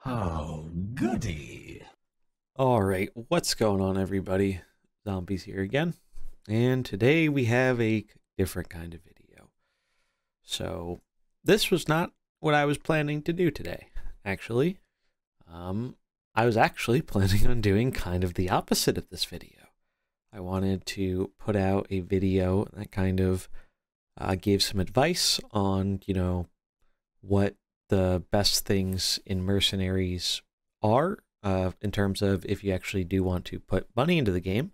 Oh, goody. Alright, what's going on, everybody? Zombies here again. And today we have a different kind of video. So, this was not what I was planning to do today, actually. I was actually planning on doing kind of the opposite of this video. I wanted to put out a video that kind of gave some advice on, what the best things in Mercenaries are, in terms of if you actually do want to put money into the game,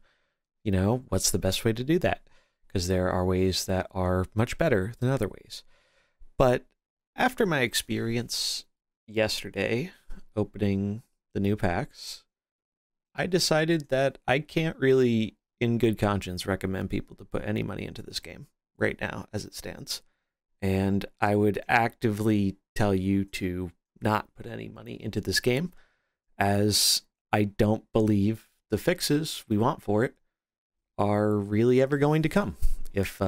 what's the best way to do that? Because there are ways that are much better than other ways. But after my experience yesterday opening the new packs, I decided that I can't really, in good conscience, recommend people to put any money into this game right now as it stands. And I would actively tell you to not put any money into this game, as I don't believe the fixes we want for it are really ever going to come if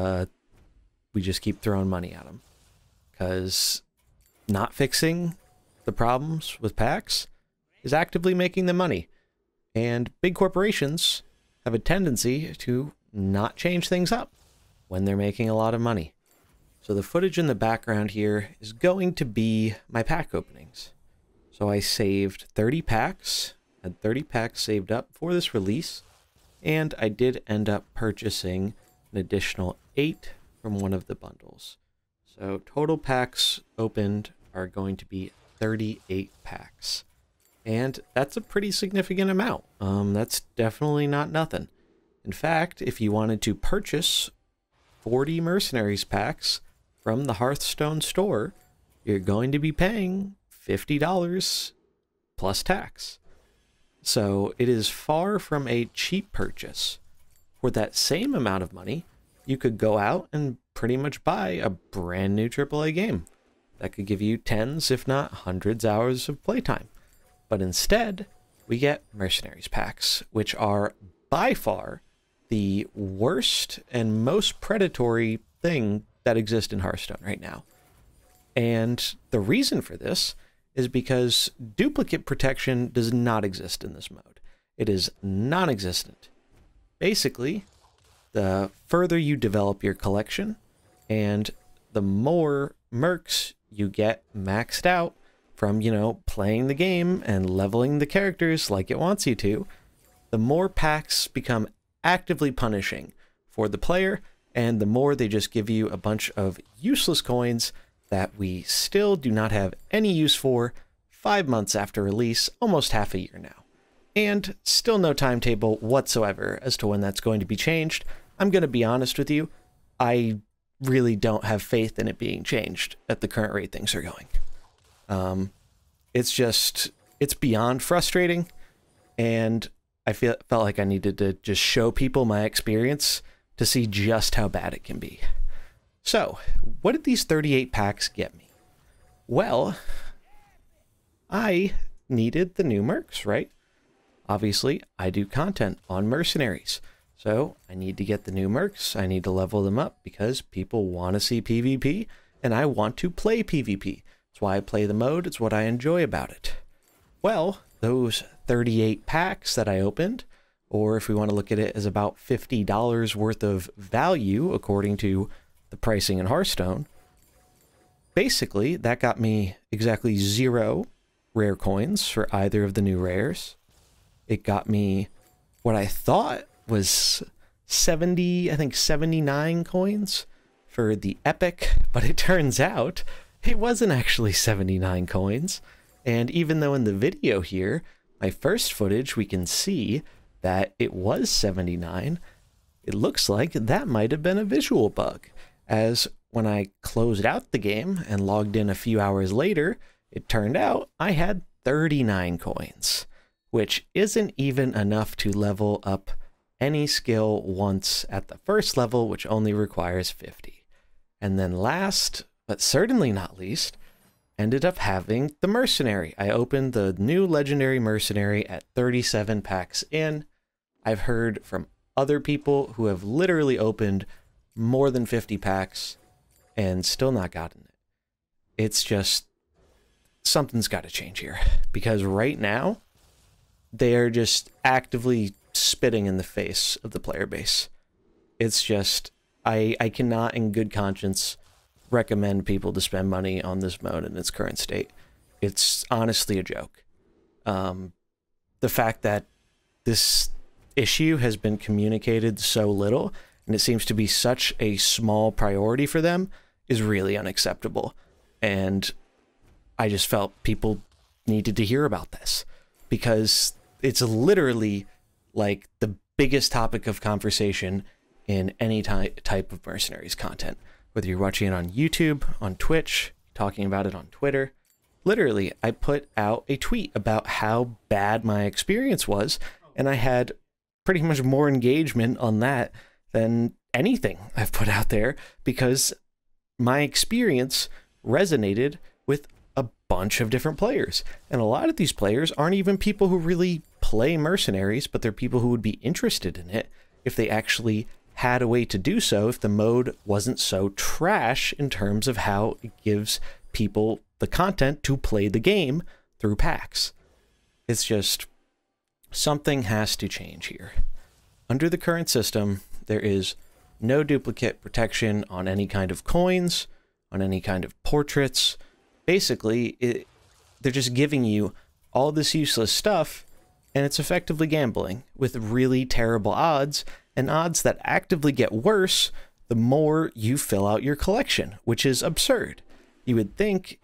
we just keep throwing money at them. Because not fixing the problems with packs is actively making them money. And big corporations have a tendency to not change things up when they're making a lot of money. So the footage in the background here is going to be my pack openings. So I saved 30 packs, had 30 packs saved up for this release, and I did end up purchasing an additional 8 from one of the bundles. So total packs opened are going to be 38 packs. And that's a pretty significant amount. That's definitely not nothing. In fact, if you wanted to purchase 40 Mercenaries packs from the Hearthstone store, you're going to be paying $50 plus tax. So it is far from a cheap purchase. For that same amount of money, you could go out and pretty much buy a brand new AAA game that could give you tens, if not hundreds, hours of playtime. But instead, we get Mercenaries packs, which are by far the worst and most predatory thing that exists in Hearthstone right now. And the reason for this is because duplicate protection does not exist in this mode. It is non-existent. Basically, the further you develop your collection and the more mercs you get maxed out from, playing the game and leveling the characters like it wants you to, the more packs become actively punishing for the player, and the more they just give you a bunch of useless coins that we still do not have any use for 5 months after release, almost half a year now. And still no timetable whatsoever as to when that's going to be changed. I'm going to be honest with you, I really don't have faith in it being changed at the current rate things are going. It's beyond frustrating, and I felt like I needed to just show people my experience to see just how bad it can be. So, what did these 38 packs get me? Well, I needed the new mercs, right? Obviously, I do content on Mercenaries, so I need to get the new mercs. I need to level them up because people want to see PvP, and I want to play PvP. That's why I play the mode. It's what I enjoy about it. Well, those 38 packs that I opened, or if we want to look at it as about $50 worth of value according to the pricing in Hearthstone, basically that got me exactly 0 rare coins for either of the new rares. It got me what I thought was 79 coins for the epic, but it turns out it wasn't actually 79 coins. And even though in the video here, my first footage, we can see that it was 79, it looks like that might have been a visual bug, as when I closed out the game and logged in a few hours later, it turned out I had 39 coins, which isn't even enough to level up any skill once at the first level, which only requires 50. And then last, but certainly not least, ended up having the Mercenary. I opened the new Legendary Mercenary at 37 packs in. I've heard from other people who have literally opened more than 50 packs and still not gotten it. It's just something's got to change here, because right now they are just actively spitting in the face of the player base. It's just, I cannot in good conscience recommend people to spend money on this mode in its current state. It's honestly a joke. The fact that this issue has been communicated so little, and it seems to be such a small priority for them, is really unacceptable. And I just felt people needed to hear about this, because it's literally like the biggest topic of conversation in any type of Mercenaries content. Whether you're watching it on YouTube, on Twitch, talking about it on Twitter. Literally, I put out a tweet about how bad my experience was, and I had pretty much more engagement on that than anything I've put out there, because my experience resonated with a bunch of different players. And a lot of these players aren't even people who really play Mercenaries, but they're people who would be interested in it if they actually had a way to do so, if the mode wasn't so trash in terms of how it gives people the content to play the game through packs. It's just, something has to change here. Under the current system, there is no duplicate protection on any kind of coins, on any kind of portraits. Basically, they're just giving you all this useless stuff, and it's effectively gambling with really terrible odds, and odds that actively get worse the more you fill out your collection, which is absurd. You would think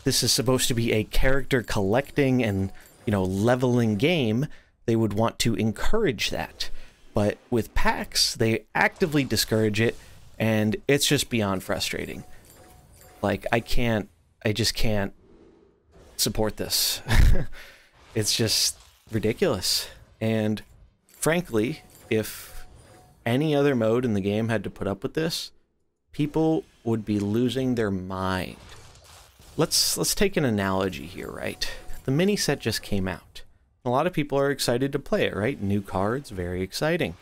this is supposed to be a character collecting and, leveling game. They would want to encourage that. But with packs, they actively discourage it, and it's just beyond frustrating. Like, I just can't support this. It's just ridiculous. And frankly, if any other mode in the game had to put up with this, people would be losing their mind. Let's take an analogy here, right? The mini set just came out. A lot of people are excited to play it, right? New cards, very exciting.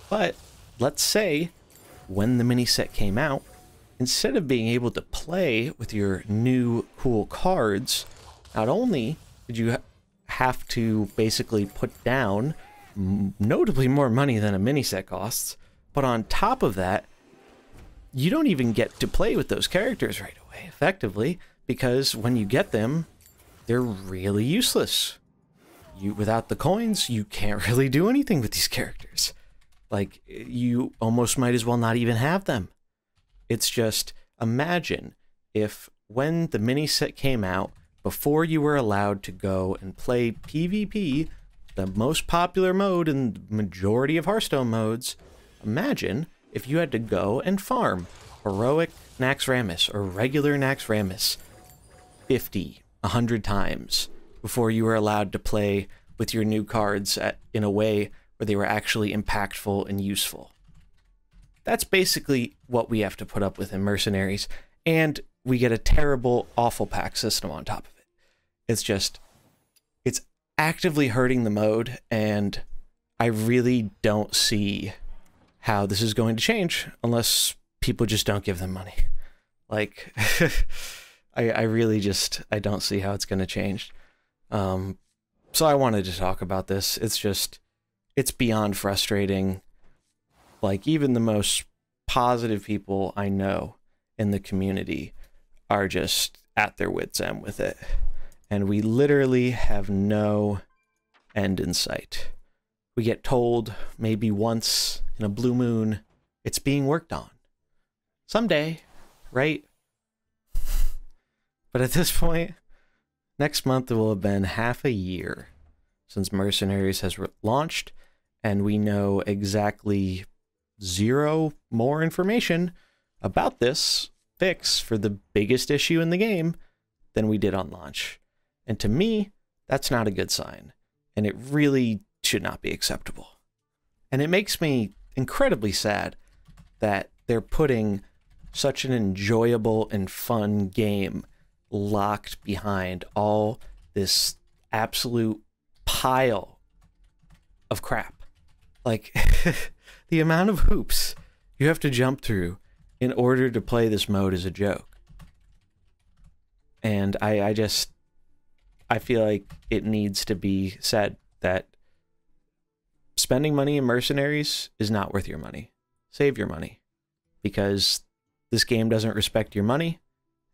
But let's say when the mini set came out, instead of being able to play with your new cool cards, not only did you have to basically put down notably more money than a mini set costs, but on top of that, you don't even get to play with those characters right away, effectively, because when you get them, they're really useless. Without the coins, you can't really do anything with these characters. Like, you almost might as well not even have them. It's just, imagine if when the mini set came out, before you were allowed to go and play PvP, the most popular mode in the majority of Hearthstone modes, imagine if you had to go and farm heroic Naxxramas or regular Naxxramas 50, 100 times before you were allowed to play with your new cards in a way where they were actually impactful and useful. That's basically what we have to put up with in Mercenaries, and we get a terrible, awful pack system on top of it. It's just, it's actively hurting the mode, and I really don't see how this is going to change unless people just don't give them money. Like, I really just, I don't see how it's going to change. So I wanted to talk about this. It's just, it's beyond frustrating. Like, even the most positive people I know in the community are just at their wits' end with it. And we literally have no end in sight. We get told maybe once in a blue moon, it's being worked on. Someday, right? But at this point, next month it will have been half a year since Mercenaries has launched, and we know exactly zero more information about this fix for the biggest issue in the game than we did on launch. And to me, that's not a good sign, and it really should not be acceptable. And it makes me incredibly sad that they're putting such an enjoyable and fun game locked behind all this absolute pile of crap. Like, the amount of hoops you have to jump through in order to play this mode is a joke. And I feel like it needs to be said that spending money in Mercenaries is not worth your money. Save your money, because this game doesn't respect your money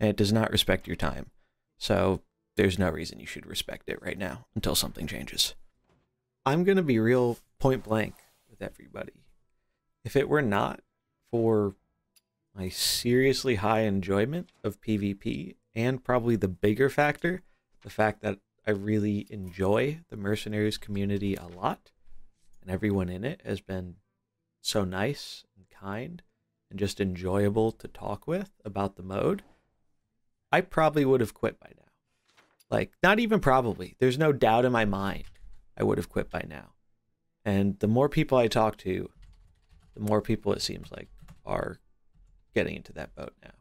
and it does not respect your time. So there's no reason you should respect it right now until something changes. I'm going to be real point blank with everybody. If it were not for my seriously high enjoyment of PvP, and probably the bigger factor, the fact that I really enjoy the Mercenaries community a lot, and everyone in it has been so nice and kind and just enjoyable to talk with about the mode, I probably would have quit by now. Like, not even probably. There's no doubt in my mind I would have quit by now. And the more people I talk to, the more people it seems like are getting into that boat now.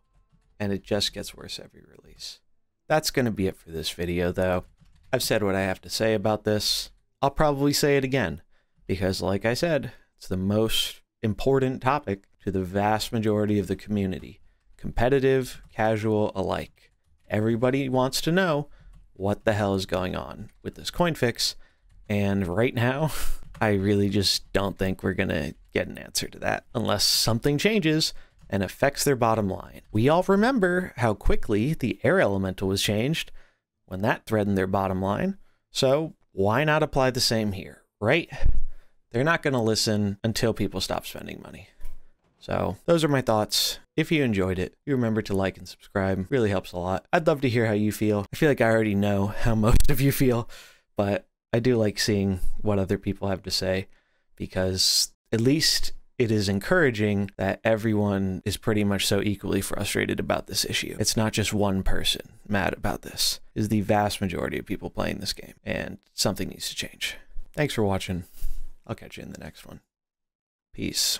And it just gets worse every release. That's going to be it for this video, though. I've said what I have to say about this. I'll probably say it again, because like I said, it's the most important topic to the vast majority of the community. Competitive, casual alike. Everybody wants to know what the hell is going on with this coin fix, and right now, I really just don't think we're going to get an answer to that unless something changes and affects their bottom line. We all remember how quickly the air elemental was changed when that threatened their bottom line, so why not apply the same here, right? They're not going to listen until people stop spending money. So those are my thoughts. If you enjoyed it, you remember to like and subscribe. It really helps a lot. I'd love to hear how you feel. I feel like I already know how most of you feel, but I do like seeing what other people have to say, because at least it is encouraging that everyone is pretty much so equally frustrated about this issue. It's not just one person mad about this. It's the vast majority of people playing this game, and something needs to change. Thanks for watching. I'll catch you in the next one. Peace.